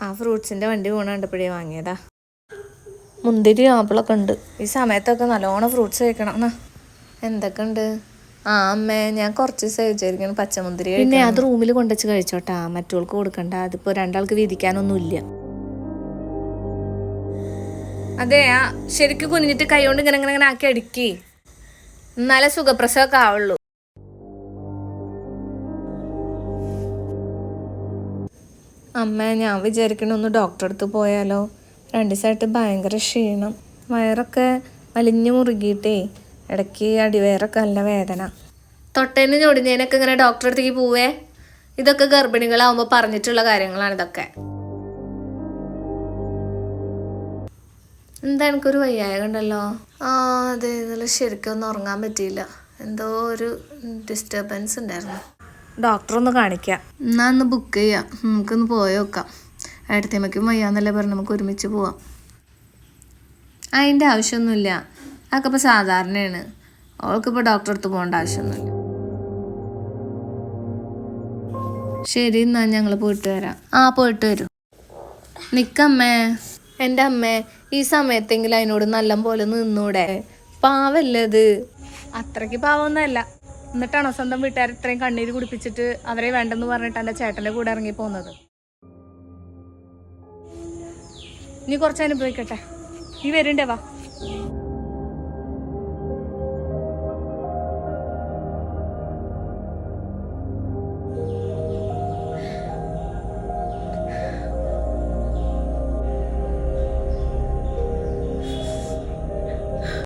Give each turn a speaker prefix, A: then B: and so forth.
A: ആ ഫ്രൂട്ട്സിൻ്റെ വണ്ടി പോണ കണ്ടപ്പോഴേ വാങ്ങിയതാ. മുന്തിരി ആപ്പിളൊക്കെ ഉണ്ട്. ഈ സമയത്തൊക്കെ നല്ലോണം ഫ്രൂട്ട്സ് കഴിക്കണം. എന്നാ എന്തൊക്കെ ഉണ്ട്? ആ അമ്മേ, ഞാൻ കുറച്ച് ദിവസം വിചാരിക്കണം പച്ചമുന്തിരി. പിന്നെ അത് റൂമിൽ കൊണ്ടുവച്ച് കഴിച്ചോട്ടാ, മറ്റവൾക്ക് കൊടുക്കണ്ട. അതിപ്പോൾ രണ്ടാൾക്ക് വീതിക്കാനൊന്നുമില്ല. അതെ, ആ ശരിക്കും കുനിഞ്ഞിട്ട് കൈ കൊണ്ട് ഇങ്ങനെ ഇങ്ങനെ ആക്കി അടുക്കി, എന്നാലേ സുഖപ്രസവമൊക്കെ ആവുള്ളൂ. അമ്മ, ഞാൻ വിചാരിക്കണ ഒന്ന് ഡോക്ടറെ അടുത്ത് പോയാലോ? 2 ദിവസമായിട്ട് ഭയങ്കര ക്ഷീണം, വയറൊക്കെ വലിഞ്ഞു മുറുകിയിട്ടേ ഇടയ്ക്ക് അടിവയറൊക്കെ നല്ല വേദന. തൊട്ടേന്ന് ഞൊടിഞ്ഞതിനൊക്കെ ഇങ്ങനെ ഡോക്ടറെ അടുത്തേക്ക് പോവേ? ഇതൊക്കെ ഗർഭിണികളാവുമ്പോൾ പറഞ്ഞിട്ടുള്ള കാര്യങ്ങളാണ് ഇതൊക്കെ. എന്താ എനിക്കൊരു വയ്യായ കണ്ടല്ലോ. ആ അതെ, ഇന്നലെ ശരിക്കും ഒന്നും ഉറങ്ങാൻ പറ്റിയില്ല. എന്തോ ഒരു ഡിസ്റ്റർബൻസ് ഉണ്ടായിരുന്നു. ഡോക്ടറൊന്ന് കാണിക്കാം. എന്നാ ഒന്ന് ബുക്ക് ചെയ്യാം, നമുക്കൊന്ന് പോയി നോക്കാം. ഏട്ടത്തിയമ്മയ്ക്കും വയ്യാന്നല്ലേ പറഞ്ഞ് നമുക്ക് ഒരുമിച്ച് പോവാം. അതിൻ്റെ ആവശ്യമൊന്നുമില്ല, അതൊക്കെ ഇപ്പോൾ സാധാരണയാണ്. അവൾക്കിപ്പോൾ ഡോക്ടറെ അടുത്ത് പോകേണ്ട ആവശ്യമൊന്നുമില്ല. ശരി, എന്നാ ഞങ്ങൾ പോയിട്ട് വരാം. ആ പോയിട്ട് വരും. നിക്കമ്മേ. എൻ്റെ അമ്മേ, ഈ സമയത്തെങ്കിലും അതിനോട് നല്ല പോലെ നിന്നൂടെ? പാവല്ലേ അത്? അത്രയ്ക്ക് പാവമൊന്നുമല്ല. എന്നിട്ടാണോ സ്വന്തം വീട്ടുകാർ ഇത്രയും കണ്ണീര് കുടിപ്പിച്ചിട്ട് അവരെ വേണ്ടെന്ന് പറഞ്ഞിട്ട് എൻ്റെ ചേട്ടൻ്റെ കൂടെ ഇറങ്ങി പോകുന്നത്? നീ കുറച്ച് അനുഭവിക്കട്ടെ, നീ വരുന്നുണ്ടേ വാ.